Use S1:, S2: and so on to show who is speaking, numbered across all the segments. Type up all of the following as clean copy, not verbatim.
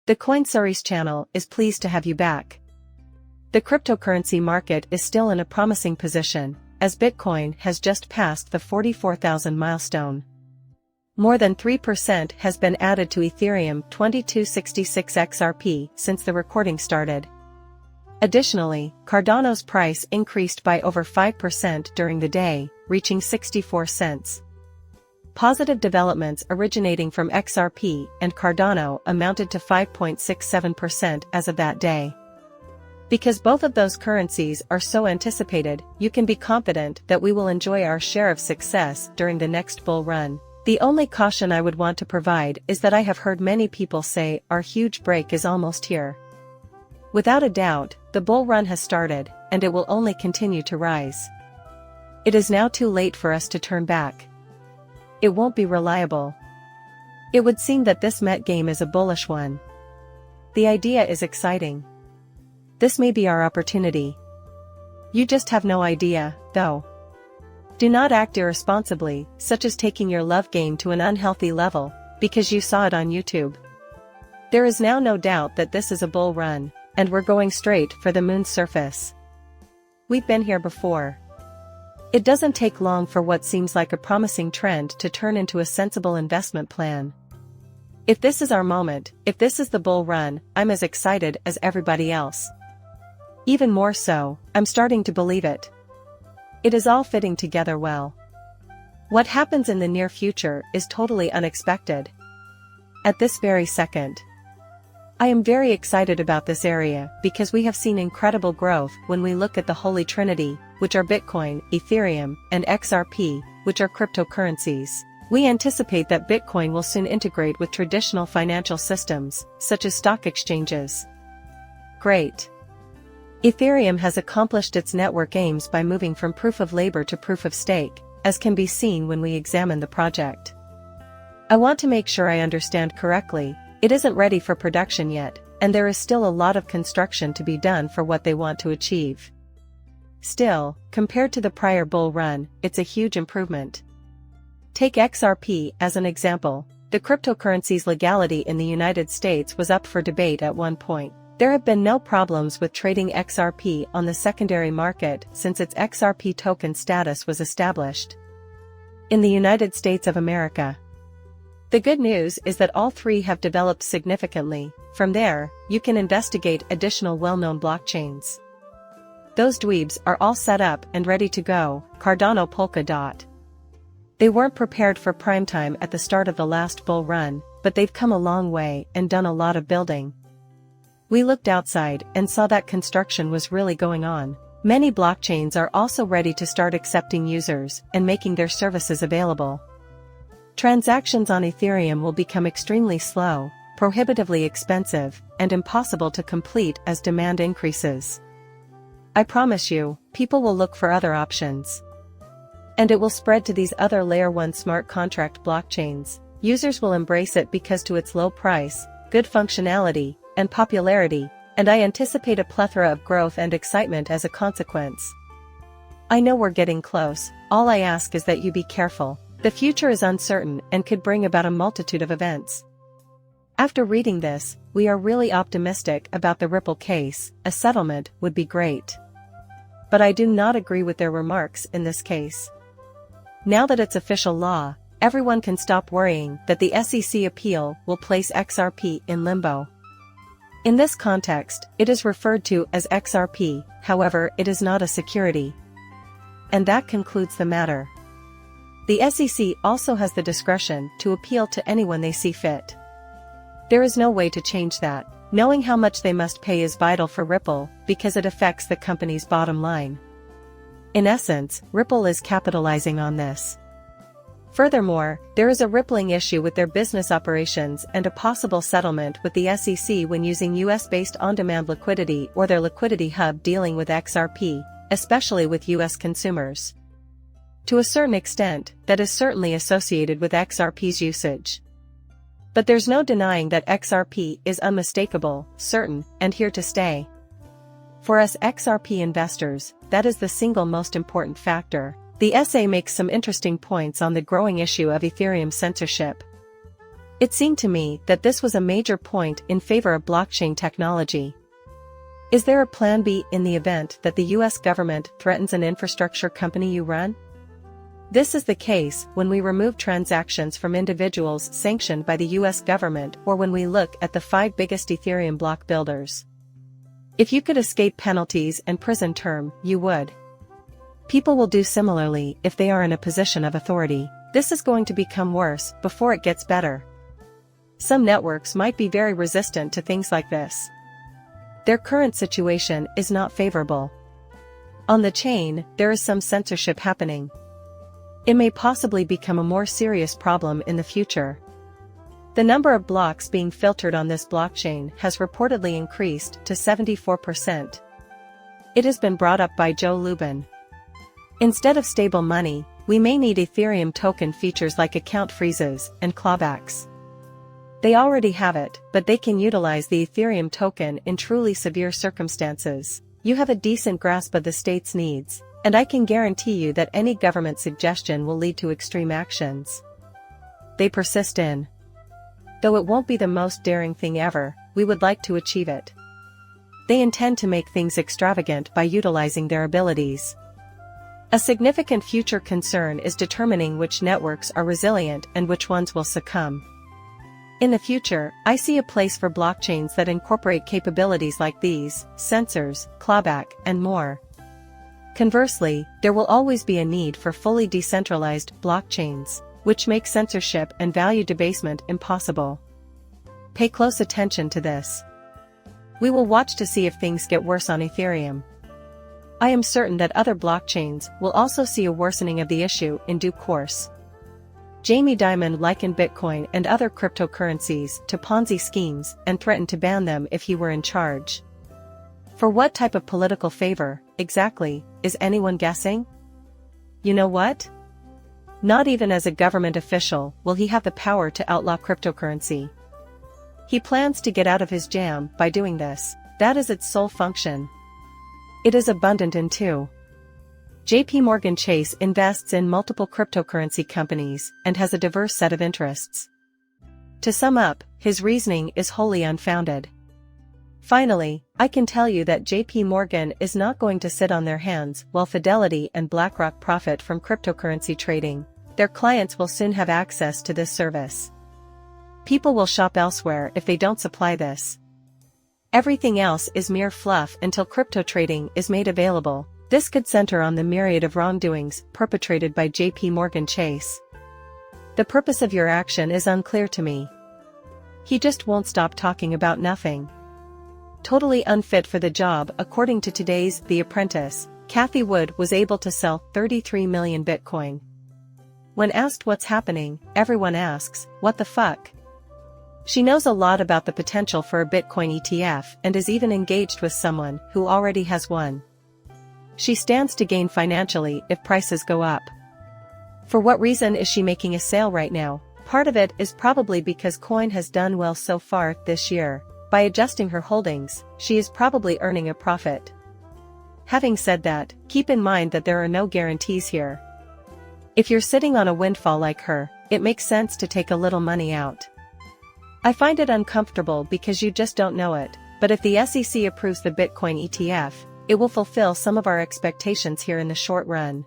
S1: The Coinsaurus channel is pleased to have you back. The cryptocurrency market is still in a promising position, as Bitcoin has just passed the 44,000 milestone. More than 3% has been added to Ethereum 2266 XRP since the recording started. Additionally, Cardano's price increased by over 5% during the day, reaching 64 cents. Positive developments originating from XRP and Cardano amounted to 5.67% as of that day. Because both of those currencies are so anticipated, you can be confident that we will enjoy our share of success during the next bull run. The only caution I would want to provide is that I have heard many people say our huge break is almost here. Without a doubt, the bull run has started, and it will only continue to rise. It is now too late for us to turn back. It won't be reliable. It would seem that this Met game is a bullish one. The idea is exciting. This may be our opportunity. You just have no idea, though. Do not act irresponsibly, such as taking your love game to an unhealthy level, because you saw it on YouTube. There is now no doubt that this is a bull run, and we're going straight for the moon's surface. We've been here before. It doesn't take long for what seems like a promising trend to turn into a sensible investment plan. If this is our moment, if this is the bull run, I'm as excited as everybody else. Even more so, I'm starting to believe it. It is all fitting together well. What happens in the near future is totally unexpected. At this very second, I am very excited about this area because we have seen incredible growth when we look at the Holy Trinity, which are Bitcoin, Ethereum, and XRP, which are cryptocurrencies. We anticipate that Bitcoin will soon integrate with traditional financial systems, such as stock exchanges. Great. Ethereum has accomplished its network aims by moving from proof of labor to proof of stake, as can be seen when we examine the project. I want to make sure I understand correctly. It isn't ready for production yet, and there is still a lot of construction to be done for what they want to achieve. Still, compared to the prior bull run, it's a huge improvement. Take XRP as an example. The cryptocurrency's legality in the United States was up for debate at one point. There have been no problems with trading XRP on the secondary market since its XRP token status was established in the United States of America. The good news is that all three have developed significantly. From there, you can investigate additional well-known blockchains. Those dweebs are all set up and ready to go. Cardano, Polkadot. They weren't prepared for prime time at the start of the last bull run, but they've come a long way and done a lot of building. We looked outside and saw that construction was really going on. Many blockchains are also ready to start accepting users and making their services available. Transactions on Ethereum will become extremely slow, prohibitively expensive, and impossible to complete as demand increases. I promise you, people will look for other options. And it will spread to these other Layer 1 smart contract blockchains. Users will embrace it because to its low price, good functionality, and popularity, and I anticipate a plethora of growth and excitement as a consequence. I know we're getting close. All I ask is that you be careful. The future is uncertain and could bring about a multitude of events. After reading this, we are really optimistic about the Ripple case. A settlement would be great. But I do not agree with their remarks in this case. Now that it's official law, everyone can stop worrying that the SEC appeal will place XRP in limbo. In this context, it is referred to as XRP, however, it is not a security. And that concludes the matter. The SEC also has the discretion to appeal to anyone they see fit. There is no way to change that. Knowing how much they must pay is vital for Ripple because it affects the company's bottom line. In essence, Ripple is capitalizing on this. Furthermore, there is a rippling issue with their business operations and a possible settlement with the SEC when using US-based on-demand liquidity or their liquidity hub dealing with XRP, especially with US consumers. To a certain extent, that is certainly associated with XRP's usage. But there's no denying that XRP is unmistakable, certain, and here to stay. For us XRP investors, that is the single most important factor. The essay makes some interesting points on the growing issue of Ethereum censorship. It seemed to me that this was a major point in favor of blockchain technology. Is there a plan B in the event that the US government threatens an infrastructure company you run? This is the case when we remove transactions from individuals sanctioned by the US government or when we look at the 5 biggest Ethereum block builders. If you could escape penalties and prison term, you would. People will do similarly if they are in a position of authority. This is going to become worse before it gets better. Some networks might be very resistant to things like this. Their current situation is not favorable. On the chain, there is some censorship happening. It may possibly become a more serious problem in the future. The number of blocks being filtered on this blockchain has reportedly increased to 74%. It has been brought up by Joe Lubin. Instead of stable money, we may need Ethereum token features like account freezes and clawbacks. They already have it, but they can utilize the Ethereum token in truly severe circumstances. You have a decent grasp of the state's needs, and I can guarantee you that any government suggestion will lead to extreme actions. They persist in. Though it won't be the most daring thing ever, we would like to achieve it. They intend to make things extravagant by utilizing their abilities. A significant future concern is determining which networks are resilient and which ones will succumb. In the future, I see a place for blockchains that incorporate capabilities like these, sensors, clawback, and more. Conversely, there will always be a need for fully decentralized blockchains, which make censorship and value debasement impossible. Pay close attention to this. We will watch to see if things get worse on Ethereum. I am certain that other blockchains will also see a worsening of the issue in due course. Jamie Dimon likened Bitcoin and other cryptocurrencies to Ponzi schemes and threatened to ban them if he were in charge. For what type of political favor, exactly, is anyone guessing? You know what? Not even as a government official will he have the power to outlaw cryptocurrency. He plans to get out of his jam by doing this. That is its sole function. It is abundant in two. JP Morgan Chase invests in multiple cryptocurrency companies and has a diverse set of interests. To sum up, his reasoning is wholly unfounded. Finally, I can tell you that JP Morgan is not going to sit on their hands while Fidelity and BlackRock profit from cryptocurrency trading. Their clients will soon have access to this service. People will shop elsewhere if they don't supply this. Everything else is mere fluff until crypto trading is made available. This could center on the myriad of wrongdoings perpetrated by JP Morgan Chase. The purpose of your action is unclear to me. He just won't stop talking about nothing. Totally unfit for the job. According to today's The Apprentice, Cathie Wood was able to sell 33 million Bitcoin. When asked what's happening, everyone asks, what the fuck? She knows a lot about the potential for a Bitcoin ETF and is even engaged with someone who already has one. She stands to gain financially if prices go up. For what reason is she making a sale right now? Part of it is probably because Coin has done well so far this year. By adjusting her holdings, she is probably earning a profit. Having said that, keep in mind that there are no guarantees here. If you're sitting on a windfall like her, it makes sense to take a little money out. I find it uncomfortable because you just don't know it, but if the SEC approves the Bitcoin ETF, it will fulfill some of our expectations here in the short run.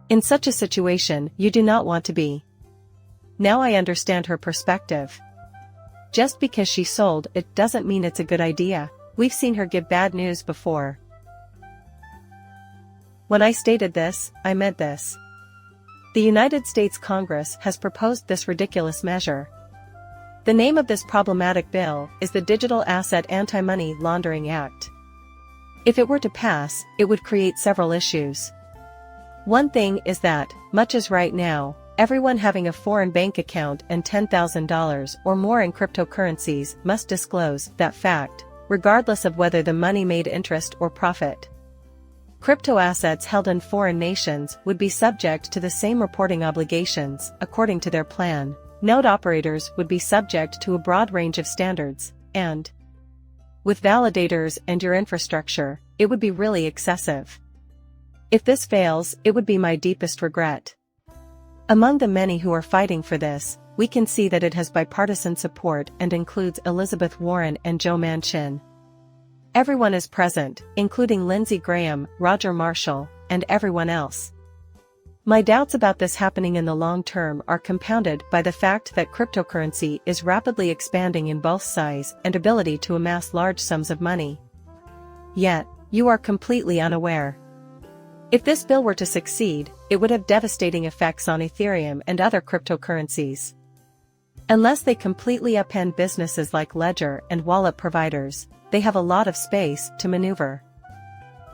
S1: In such a situation, you do not want to be. Now I understand her perspective. Just because she sold it doesn't mean it's a good idea. We've seen her give bad news before. When I stated this, I meant this. The United States Congress has proposed this ridiculous measure. The name of this problematic bill is the Digital Asset Anti-Money Laundering Act. If it were to pass, it would create several issues. One thing is that, much as right now, everyone having a foreign bank account and $10,000 or more in cryptocurrencies must disclose that fact, regardless of whether the money made interest or profit. Crypto assets held in foreign nations would be subject to the same reporting obligations, according to their plan. Node operators would be subject to a broad range of standards, and with validators and your infrastructure, it would be really excessive. If this fails, it would be my deepest regret. Among the many who are fighting for this, we can see that it has bipartisan support and includes Elizabeth Warren and Joe Manchin. Everyone is present, including Lindsey Graham, Roger Marshall, and everyone else. My doubts about this happening in the long term are compounded by the fact that cryptocurrency is rapidly expanding in both size and ability to amass large sums of money. Yet, you are completely unaware. If this bill were to succeed, it would have devastating effects on Ethereum and other cryptocurrencies. Unless they completely upend businesses like Ledger and wallet providers, they have a lot of space to maneuver.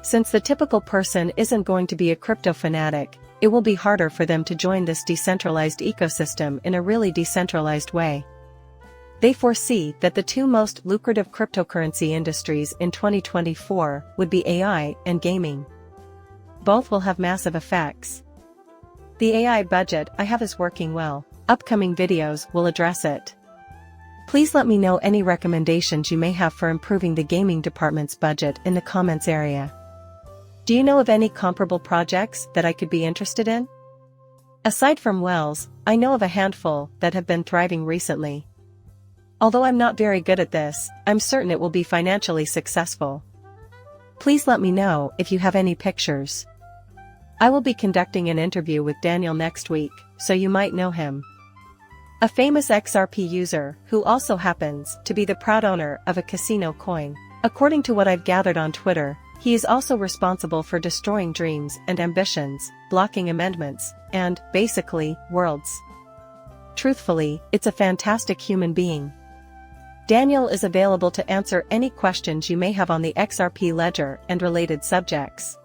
S1: Since the typical person isn't going to be a crypto fanatic, it will be harder for them to join this decentralized ecosystem in a really decentralized way. They foresee that the two most lucrative cryptocurrency industries in 2024 would be AI and gaming. Both will have massive effects. The AI budget I have is working well. Upcoming videos will address it. Please let me know any recommendations you may have for improving the gaming department's budget in the comments area. Do you know of any comparable projects that I could be interested in? Aside from Wells, I know of a handful that have been thriving recently. Although I'm not very good at this, I'm certain it will be financially successful. Please let me know if you have any pictures. I will be conducting an interview with Daniel next week, so you might know him. A famous XRP user who also happens to be the proud owner of a casino coin. According to what I've gathered on Twitter, he is also responsible for destroying dreams and ambitions, blocking amendments, and, basically, worlds. Truthfully, it's a fantastic human being. Daniel is available to answer any questions you may have on the XRP ledger and related subjects.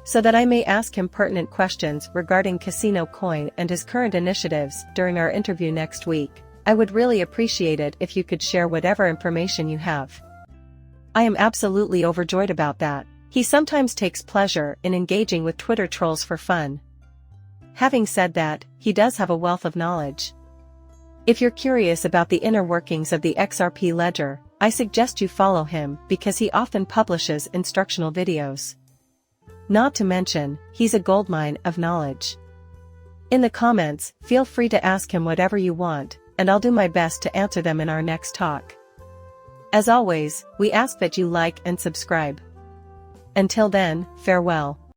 S1: So that I may ask him pertinent questions regarding Casino Coin and his current initiatives during our interview next week, I would really appreciate it if you could share whatever information you have. I am absolutely overjoyed about that. He sometimes takes pleasure in engaging with Twitter trolls for fun. Having said that, he does have a wealth of knowledge. If you're curious about the inner workings of the XRP ledger, I suggest you follow him because he often publishes instructional videos. Not to mention, he's a goldmine of knowledge. In the comments, feel free to ask him whatever you want, and I'll do my best to answer them in our next talk. As always, we ask that you like and subscribe. Until then, farewell.